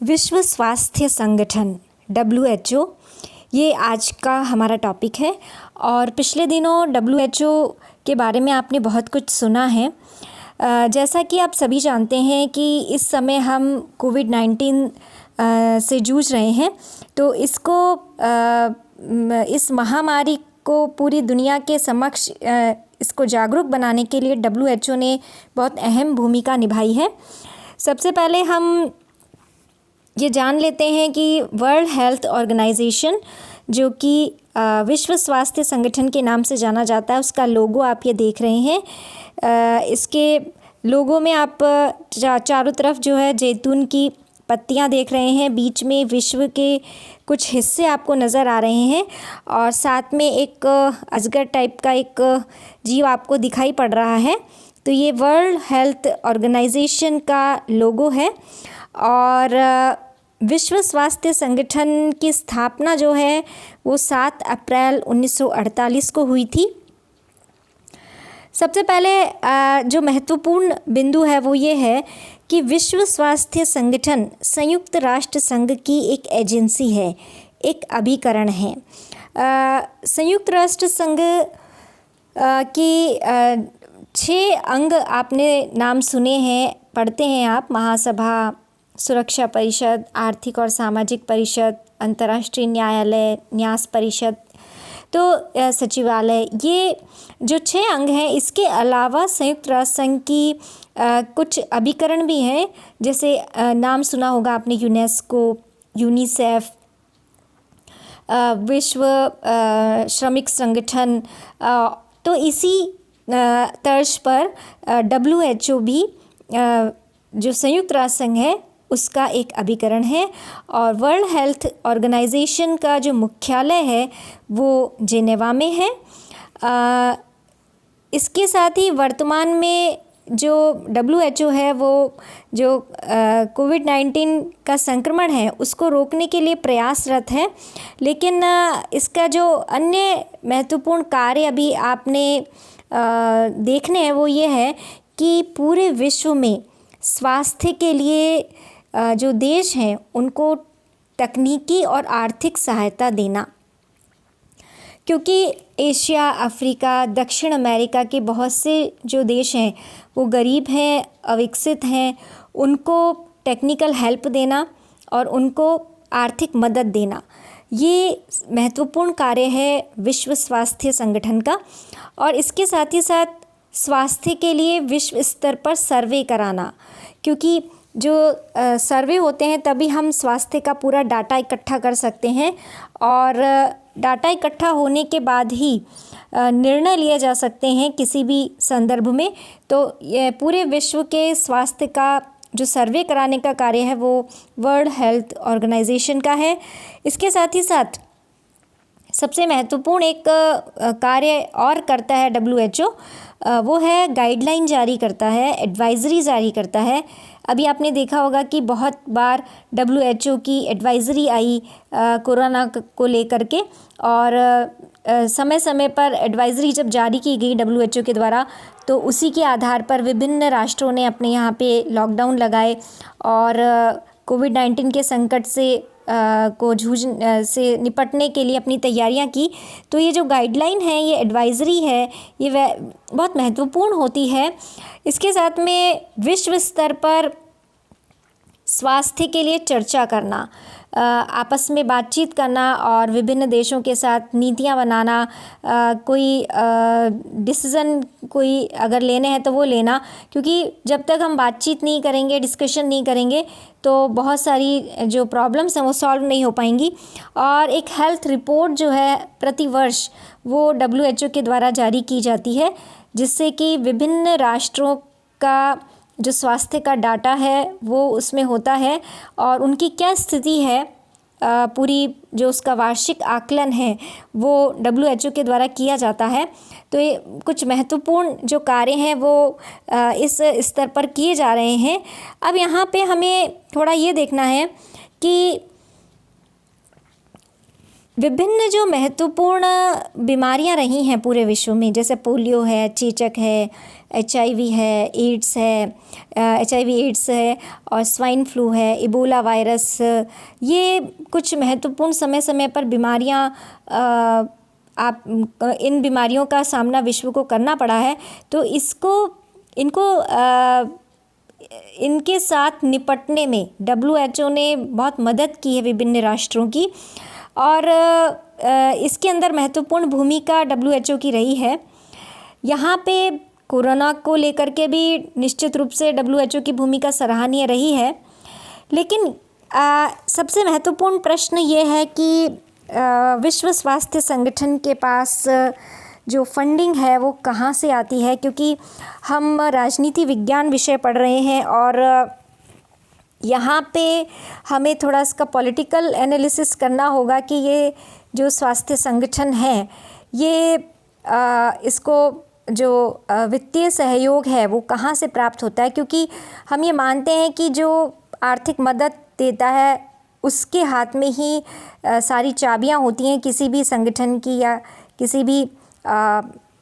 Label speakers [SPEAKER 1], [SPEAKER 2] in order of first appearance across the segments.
[SPEAKER 1] विश्व स्वास्थ्य संगठन WHO ये आज का हमारा टॉपिक है। और पिछले दिनों WHO के बारे में आपने बहुत कुछ सुना है। जैसा कि आप सभी जानते हैं कि इस समय हम कोविड-19 से जूझ रहे हैं, तो इस महामारी को पूरी दुनिया के समक्ष इसको जागरूक बनाने के लिए WHO ने बहुत अहम भूमिका निभाई है। सबसे पहले हम ये जान लेते हैं कि वर्ल्ड हेल्थ ऑर्गेनाइजेशन, जो कि विश्व स्वास्थ्य संगठन के नाम से जाना जाता है, उसका लोगो आप ये देख रहे हैं। इसके लोगो में आप चारों तरफ जो है जैतून की पत्तियां देख रहे हैं, बीच में विश्व के कुछ हिस्से आपको नज़र आ रहे हैं और साथ में एक अजगर टाइप का एक जीव आपको दिखाई पड़ रहा है। तो ये वर्ल्ड हेल्थ ऑर्गेनाइजेशन का लोगो है। और विश्व स्वास्थ्य संगठन की स्थापना जो है वो 7 अप्रैल 1948 को हुई थी। सबसे पहले जो महत्वपूर्ण बिंदु है वो ये है कि विश्व स्वास्थ्य संगठन संयुक्त राष्ट्र संघ की एक एजेंसी है, एक अभिकरण है। संयुक्त राष्ट्र संघ की 6 अंग आपने नाम सुने हैं, पढ़ते हैं आप। महासभा, सुरक्षा परिषद, आर्थिक और सामाजिक परिषद, अंतर्राष्ट्रीय न्यायालय, न्यास परिषद, तो सचिवालय, ये जो 6 अंग हैं। इसके अलावा संयुक्त राष्ट्र संघ की कुछ अभिकरण भी हैं, जैसे नाम सुना होगा आपने यूनेस्को, यूनिसेफ, विश्व श्रमिक संगठन। तो इसी तर्ज पर WHO भी जो संयुक्त राष्ट्र संघ है उसका एक अभिकरण है। और वर्ल्ड हेल्थ ऑर्गेनाइजेशन का जो मुख्यालय है वो जेनेवा में है। इसके साथ ही वर्तमान में जो WHO है वो जो कोविड-19 का संक्रमण है उसको रोकने के लिए प्रयासरत है। लेकिन इसका जो अन्य महत्वपूर्ण कार्य अभी आपने देखने हैं वो ये है कि पूरे विश्व में स्वास्थ्य के लिए जो देश हैं उनको तकनीकी और आर्थिक सहायता देना, क्योंकि एशिया, अफ्रीका, दक्षिण अमेरिका के बहुत से जो देश हैं वो गरीब हैं, अविकसित हैं, उनको टेक्निकल हेल्प देना और उनको आर्थिक मदद देना, ये महत्वपूर्ण कार्य है विश्व स्वास्थ्य संगठन का। और इसके साथ ही साथ स्वास्थ्य के लिए विश्व स्तर पर सर्वे कराना, क्योंकि जो सर्वे होते हैं तभी हम स्वास्थ्य का पूरा डाटा इकट्ठा कर सकते हैं और डाटा इकट्ठा होने के बाद ही निर्णय लिए जा सकते हैं किसी भी संदर्भ में। तो ये पूरे विश्व के स्वास्थ्य का जो सर्वे कराने का कार्य है वो वर्ल्ड हेल्थ ऑर्गेनाइजेशन का है। इसके साथ ही साथ सबसे महत्वपूर्ण एक कार्य और करता है WHO, वो है गाइडलाइन जारी करता है, एडवाइज़री जारी करता है। अभी आपने देखा होगा कि बहुत बार WHO की एडवाइज़री आई कोरोना को लेकर के, और समय समय पर एडवाइज़री जब जारी की गई WHO के द्वारा तो उसी के आधार पर विभिन्न राष्ट्रों ने अपने यहाँ पे लॉकडाउन लगाए और कोविड-19 के संकट से से निपटने के लिए अपनी तैयारियां की। तो ये जो गाइडलाइन है, ये एडवाइज़री है, ये बहुत महत्वपूर्ण होती है। इसके साथ में विश्व स्तर पर स्वास्थ्य के लिए चर्चा करना, आपस में बातचीत करना और विभिन्न देशों के साथ नीतियां बनाना, कोई डिसीज़न कोई अगर लेने हैं तो वो लेना, क्योंकि जब तक हम बातचीत नहीं करेंगे, डिस्कशन नहीं करेंगे तो बहुत सारी जो प्रॉब्लम्स हैं वो सॉल्व नहीं हो पाएंगी। और एक हेल्थ रिपोर्ट जो है प्रति वर्ष वो WHO के द्वारा जारी की जाती है, जिससे कि विभिन्न राष्ट्रों का जो स्वास्थ्य का डाटा है वो उसमें होता है और उनकी क्या स्थिति है, पूरी जो उसका वार्षिक आकलन है वो WHO के द्वारा किया जाता है। तो ये कुछ महत्वपूर्ण जो कार्य हैं वो इस स्तर पर किए जा रहे हैं। अब यहाँ पे हमें थोड़ा ये देखना है कि विभिन्न जो महत्वपूर्ण बीमारियां रही हैं पूरे विश्व में, जैसे पोलियो है, चेचक है, HIV है, HIV/AIDS है और स्वाइन फ्लू है, इबोला वायरस, ये कुछ महत्वपूर्ण समय समय पर बीमारियां आप इन बीमारियों का सामना विश्व को करना पड़ा है। तो इनके साथ निपटने में WHO ने बहुत मदद की है विभिन्न राष्ट्रों की, और इसके अंदर महत्वपूर्ण भूमिका WHO की रही है। यहाँ पे कोरोना को लेकर के भी निश्चित रूप से WHO की भूमिका सराहनीय रही है। लेकिन सबसे महत्वपूर्ण प्रश्न ये है कि विश्व स्वास्थ्य संगठन के पास जो फंडिंग है वो कहाँ से आती है, क्योंकि हम राजनीति विज्ञान विषय पढ़ रहे हैं और यहाँ पे हमें थोड़ा इसका पॉलिटिकल एनालिसिस करना होगा कि ये जो स्वास्थ्य संगठन है ये इसको जो वित्तीय सहयोग है वो कहाँ से प्राप्त होता है, क्योंकि हम ये मानते हैं कि जो आर्थिक मदद देता है उसके हाथ में ही सारी चाबियाँ होती हैं किसी भी संगठन की या किसी भी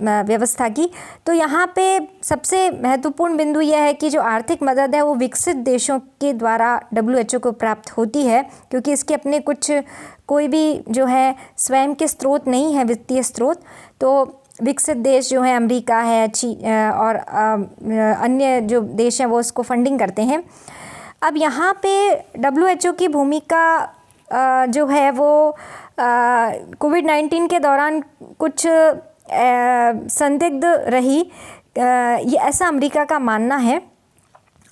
[SPEAKER 1] व्यवस्था की। तो यहाँ पे सबसे महत्वपूर्ण बिंदु यह है कि जो आर्थिक मदद है वो विकसित देशों के द्वारा WHO को प्राप्त होती है, क्योंकि इसके अपने कोई भी जो है स्वयं के स्रोत नहीं है, वित्तीय स्रोत। तो विकसित देश जो है अमेरिका है, और अन्य जो देश हैं वो उसको फंडिंग करते हैं। अब यहाँ पे WHO की भूमिका जो है वो कोविड-19 के दौरान कुछ संदिग्ध रही, ये ऐसा अमेरिका का मानना है,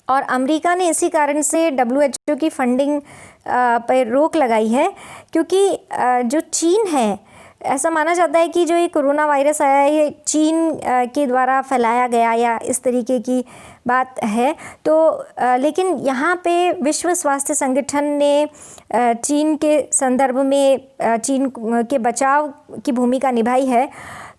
[SPEAKER 1] और अमेरिका ने इसी कारण से WHO की फंडिंग पर रोक लगाई है, क्योंकि जो चीन है, ऐसा माना जाता है कि जो ये कोरोना वायरस आया है ये चीन के द्वारा फैलाया गया या इस तरीके की बात है। तो लेकिन यहाँ पे विश्व स्वास्थ्य संगठन ने चीन के संदर्भ में चीन के बचाव की भूमिका निभाई है।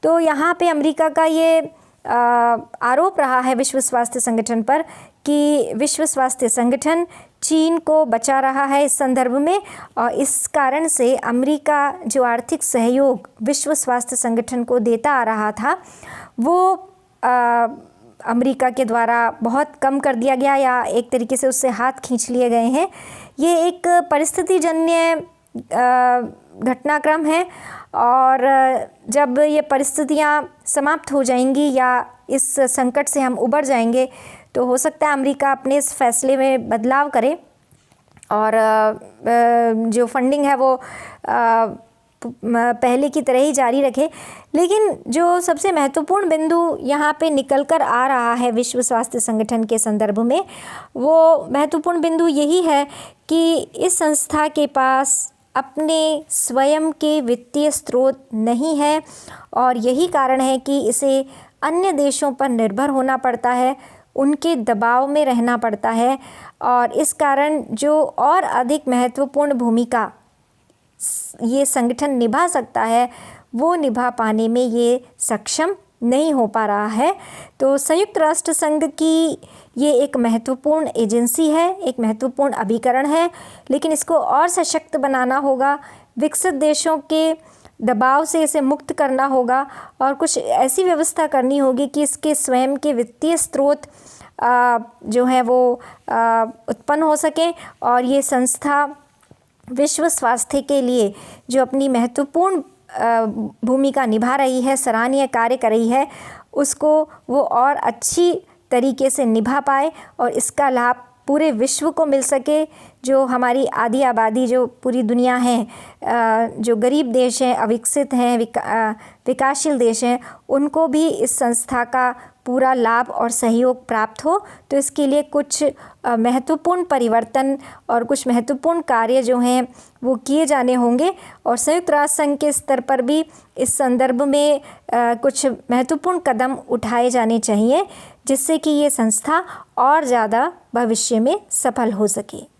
[SPEAKER 1] तो यहाँ पे अमेरिका का ये आरोप रहा है विश्व स्वास्थ्य संगठन पर कि विश्व स्वास्थ्य संगठन चीन को बचा रहा है इस संदर्भ में, और इस कारण से अमेरिका जो आर्थिक सहयोग विश्व स्वास्थ्य संगठन को देता आ रहा था वो अमेरिका के द्वारा बहुत कम कर दिया गया या एक तरीके से उससे हाथ खींच लिए गए हैं। ये एक परिस्थितिजन्य घटनाक्रम है, और जब ये परिस्थितियाँ समाप्त हो जाएंगी या इस संकट से हम उबर जाएंगे तो हो सकता है अमेरिका अपने इस फैसले में बदलाव करे और जो फंडिंग है वो पहले की तरह ही जारी रखे। लेकिन जो सबसे महत्वपूर्ण बिंदु यहाँ पे निकल कर आ रहा है विश्व स्वास्थ्य संगठन के संदर्भ में, वो महत्वपूर्ण बिंदु यही है कि इस संस्था के पास अपने स्वयं के वित्तीय स्रोत नहीं है, और यही कारण है कि इसे अन्य देशों पर निर्भर होना पड़ता है, उनके दबाव में रहना पड़ता है, और इस कारण जो और अधिक महत्वपूर्ण भूमिका ये संगठन निभा सकता है वो निभा पाने में ये सक्षम नहीं हो पा रहा है। तो संयुक्त राष्ट्र संघ की ये एक महत्वपूर्ण एजेंसी है, एक महत्वपूर्ण अभिकरण है, लेकिन इसको और सशक्त बनाना होगा, विकसित देशों के दबाव से इसे मुक्त करना होगा, और कुछ ऐसी व्यवस्था करनी होगी कि इसके स्वयं के वित्तीय स्रोत जो है वो उत्पन्न हो सकें, और ये संस्था विश्व स्वास्थ्य के लिए जो अपनी महत्वपूर्ण भूमिका निभा रही है, सराहनीय कार्य कर रही है, उसको वो और अच्छी तरीके से निभा पाए और इसका लाभ पूरे विश्व को मिल सके। जो हमारी आधी आबादी जो पूरी दुनिया है, जो गरीब देश हैं, अविकसित हैं, विकासशील देश हैं, उनको भी इस संस्था का पूरा लाभ और सहयोग प्राप्त हो। तो इसके लिए कुछ महत्वपूर्ण परिवर्तन और कुछ महत्वपूर्ण कार्य जो हैं वो किए जाने होंगे, और संयुक्त राष्ट्र संघ के स्तर पर भी इस संदर्भ में कुछ महत्वपूर्ण कदम उठाए जाने चाहिए, जिससे कि ये संस्था और ज़्यादा भविष्य में सफल हो सके।